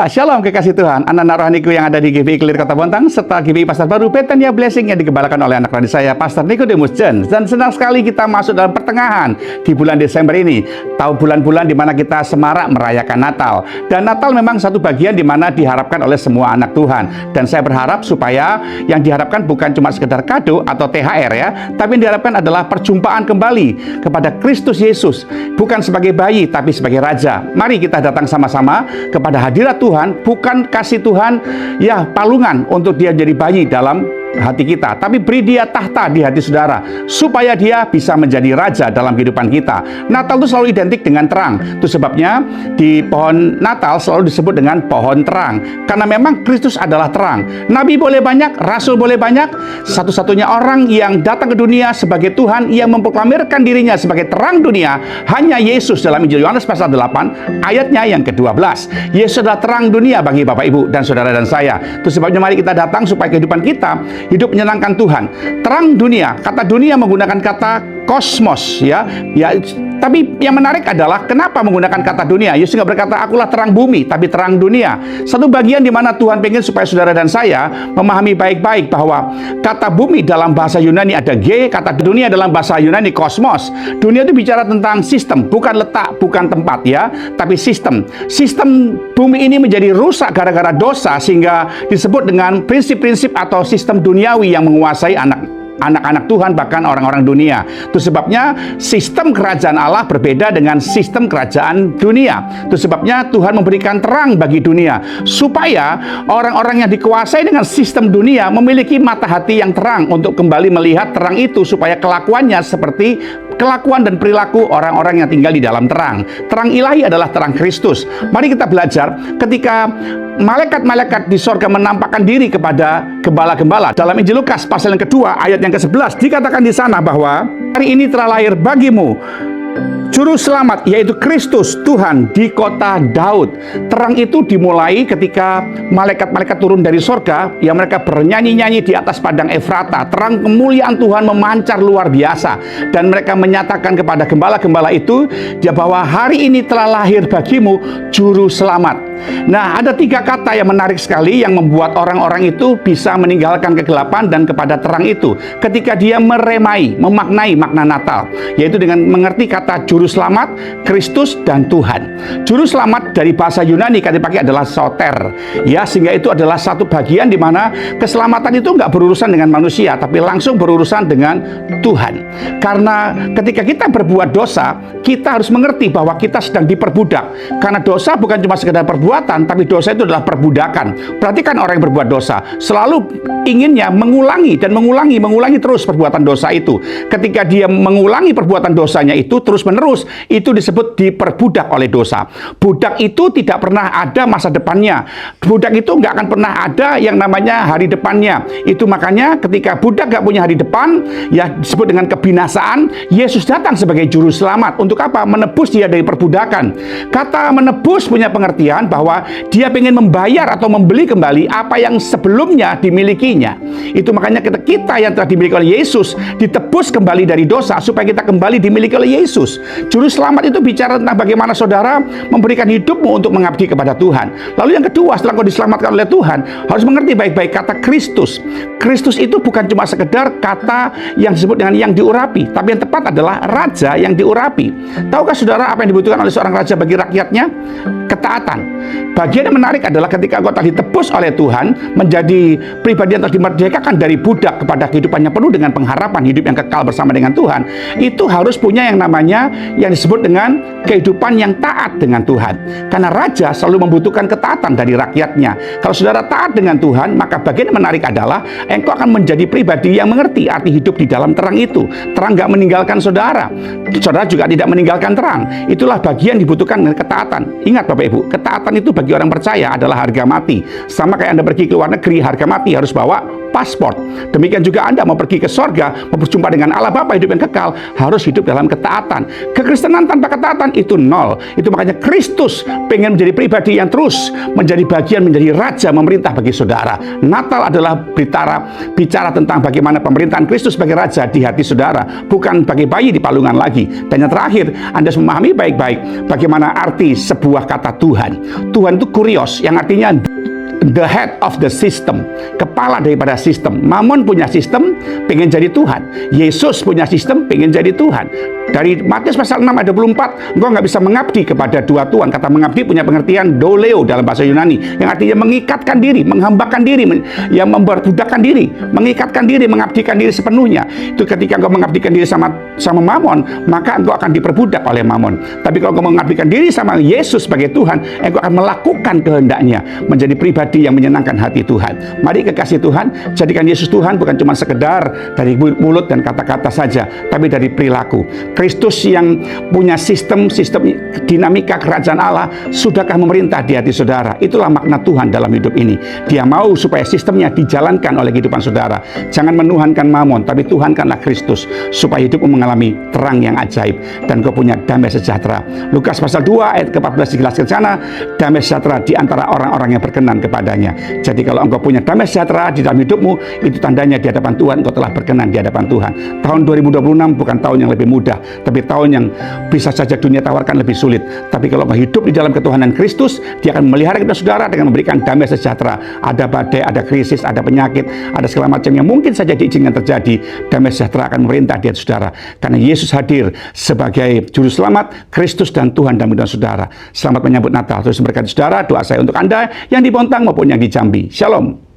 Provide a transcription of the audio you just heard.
Shalom kekasih Tuhan, anak-anak rohaniku yang ada di GBI Clear Kota Bontang serta GBI Pasar Baru Bethania Blessing yang digembalakan oleh anak rohani saya, Pastor Nicodemus Jen. Dan senang sekali kita masuk dalam pertengahan di bulan Desember ini. Tahu bulan-bulan di mana kita semarak merayakan Natal. Dan Natal memang satu bagian di mana diharapkan oleh semua anak Tuhan. Dan saya berharap supaya yang diharapkan bukan cuma sekedar kado atau THR ya, tapi yang diharapkan adalah perjumpaan kembali kepada Kristus Yesus. Bukan sebagai bayi, tapi sebagai Raja. Mari kita datang sama-sama kepada hadirat Tuhan, bukan kasih Tuhan ya palungan untuk dia jadi bayi dalam hati kita, tapi beri dia tahta di hati saudara supaya dia bisa menjadi raja dalam kehidupan kita. Natal itu selalu identik dengan terang. Itu sebabnya di pohon Natal selalu disebut dengan pohon terang, karena memang Kristus adalah terang. Nabi boleh banyak, rasul boleh banyak, satu-satunya orang yang datang ke dunia sebagai Tuhan yang memproklamirkan dirinya sebagai terang dunia hanya Yesus dalam Injil Yohanes pasal 8 ayatnya yang ke-12. Yesus adalah terang dunia bagi Bapak Ibu dan saudara dan saya. Itu sebabnya mari kita datang supaya kehidupan kita hidup menyenangkan Tuhan. Terang dunia, kata dunia menggunakan kata kosmos ya. Tapi yang menarik adalah kenapa menggunakan kata dunia. Yesus nggak berkata akulah terang bumi, tapi terang dunia. Satu bagian di mana Tuhan pengen supaya saudara dan saya memahami baik-baik bahwa kata bumi dalam bahasa Yunani ada G, kata dunia dalam bahasa Yunani kosmos. Dunia itu bicara tentang sistem, bukan letak, bukan tempat ya, tapi sistem. Sistem bumi ini menjadi rusak gara-gara dosa sehingga disebut dengan prinsip-prinsip atau sistem duniawi yang menguasai anak-anak Tuhan, bahkan orang-orang dunia. Itu sebabnya sistem kerajaan Allah berbeda dengan sistem kerajaan dunia. Itu sebabnya Tuhan memberikan terang bagi dunia supaya orang-orang yang dikuasai dengan sistem dunia memiliki mata hati yang terang untuk kembali melihat terang itu, supaya kelakuannya seperti kelakuan dan perilaku orang-orang yang tinggal di dalam terang. Terang ilahi adalah terang Kristus. Mari kita belajar ketika malaikat-malaikat di sorga menampakkan diri kepada gembala-gembala. Dalam Injil Lukas pasal yang kedua ayat yang ke-11 dikatakan di sana bahwa hari ini telah lahir bagimu Juru Selamat, yaitu Kristus Tuhan di kota Daud. Terang itu dimulai ketika malaikat-malaikat turun dari sorga, yang mereka bernyanyi-nyanyi di atas padang Efrata. Terang kemuliaan Tuhan memancar luar biasa. Dan mereka menyatakan kepada gembala-gembala itu bahwa hari ini telah lahir bagimu Juru Selamat. Nah, ada tiga kata yang menarik sekali yang membuat orang-orang itu bisa meninggalkan kegelapan dan kepada terang itu ketika dia memaknai makna Natal, yaitu dengan mengerti kata Juru Selamat, Kristus, dan Tuhan. Juru Selamat dari bahasa Yunani kata dipakai adalah soter ya, sehingga itu adalah satu bagian di mana keselamatan itu nggak berurusan dengan manusia, tapi langsung berurusan dengan Tuhan. Karena ketika kita berbuat dosa, kita harus mengerti bahwa kita sedang diperbudak. Karena dosa bukan cuma sekedar perbuatan, tapi dosa itu adalah perbudakan. Perhatikan orang yang berbuat dosa selalu inginnya mengulangi dan mengulangi terus perbuatan dosa itu. Ketika dia mengulangi perbuatan dosanya itu terus-menerus, itu disebut diperbudak oleh dosa. Budak itu tidak pernah ada masa depannya. Budak itu nggak akan pernah ada yang namanya hari depannya. Itu makanya ketika budak nggak punya hari depan, ya disebut dengan kebinasaan. Yesus datang sebagai Juru Selamat. Untuk apa? Menebus dia dari perbudakan. Kata menebus punya pengertian bahwa dia ingin membayar atau membeli kembali apa yang sebelumnya dimilikinya. Itu makanya kita yang telah dimiliki oleh Yesus ditebus kembali dari dosa supaya kita kembali dimiliki oleh Yesus. Juru Selamat itu bicara tentang bagaimana saudara memberikan hidupmu untuk mengabdi kepada Tuhan. Lalu yang kedua, setelah kau diselamatkan oleh Tuhan, harus mengerti baik-baik kata Kristus. Kristus itu bukan cuma sekedar kata yang disebut dengan yang diurapi, tapi yang tepat adalah raja yang diurapi. Tahukah saudara apa yang dibutuhkan oleh seorang raja bagi rakyatnya? Ketaatan. Bagian yang menarik adalah ketika engkau telah ditebus oleh Tuhan menjadi pribadi yang telah dimerdekakan dari budak kepada kehidupan yang penuh dengan pengharapan hidup yang kekal bersama dengan Tuhan, itu harus punya yang namanya yang disebut dengan kehidupan yang taat dengan Tuhan. Karena raja selalu membutuhkan ketaatan dari rakyatnya. Kalau saudara taat dengan Tuhan, maka bagian yang menarik adalah engkau akan menjadi pribadi yang mengerti arti hidup di dalam terang itu. Terang nggak meninggalkan saudara. Saudara juga tidak meninggalkan terang. Itulah bagian dibutuhkan dengan ketaatan. Ingat Bapak Ibu, ketaatan itu bagi orang percaya adalah harga mati. Sama kayak Anda pergi ke luar negeri, harga mati harus bawa paspor. Demikian juga Anda mau pergi ke sorga, mau berjumpa dengan Allah Bapa hidup yang kekal, harus hidup dalam ketaatan. Kekristenan tanpa ketaatan itu nol. Itu makanya Kristus pengen menjadi pribadi yang terus menjadi bagian, menjadi raja, memerintah bagi saudara. Natal adalah bicara tentang bagaimana pemerintahan Kristus sebagai raja di hati saudara, bukan bagi bayi di palungan lagi. Dan yang terakhir, Anda harus memahami baik-baik bagaimana arti sebuah kata Tuhan. Tuhan itu kurios, yang artinya the head of the system, kepala daripada sistem. Mamon punya sistem, pengen jadi Tuhan. Yesus punya sistem, pengen jadi Tuhan. Dari Matius pasal 6 ayat 24, engkau nggak bisa mengabdi kepada dua tuan. Kata mengabdi punya pengertian doleo dalam bahasa Yunani, yang artinya mengikatkan diri, menghambakan diri, yang memberdudakkan diri, mengikatkan diri, mengabdikan diri sepenuhnya. Itu ketika engkau mengabdikan diri sama Mamon, maka engkau akan diperbudak oleh Mamon. Tapi kalau engkau mengabdikan diri sama Yesus sebagai Tuhan, engkau akan melakukan kehendaknya, menjadi pribadi yang menyenangkan hati Tuhan. Mari kekasih Tuhan, jadikan Yesus Tuhan bukan cuma sekedar dari mulut dan kata-kata saja, tapi dari perilaku. Kristus yang punya sistem dinamika kerajaan Allah, sudahkah memerintah di hati saudara? Itulah makna Tuhan dalam hidup ini. Dia mau supaya sistemnya dijalankan oleh kehidupan saudara. Jangan menuhankan Mamon, tapi tuhankanlah Kristus, supaya hidupmu mengalami terang yang ajaib dan kau punya damai sejahtera. Lukas pasal 2 ayat ke-14 dijelaskan sana, damai sejahtera di antara orang-orang yang berkenan kepadanya. Jadi kalau engkau punya damai sejahtera di dalam hidupmu, itu tandanya di hadapan Tuhan engkau telah berkenan di hadapan Tuhan. Tahun 2026 bukan tahun yang lebih mudah, tapi tahun yang bisa saja dunia tawarkan lebih sulit. Tapi kalau engkau hidup di dalam ketuhanan Kristus, Dia akan memelihara kita saudara dengan memberikan damai sejahtera. Ada badai, ada krisis, ada penyakit, ada segala macam yang mungkin saja diizinkan terjadi, damai sejahtera akan memerintah di hati saudara. Karena Yesus hadir sebagai juru selamat, Kristus dan Tuhan dalam hidup saudara. Selamat menyambut Natal. Terus memberkati saudara. Doa saya untuk Anda yang di Bontang maupun yang di Jambi. Shalom.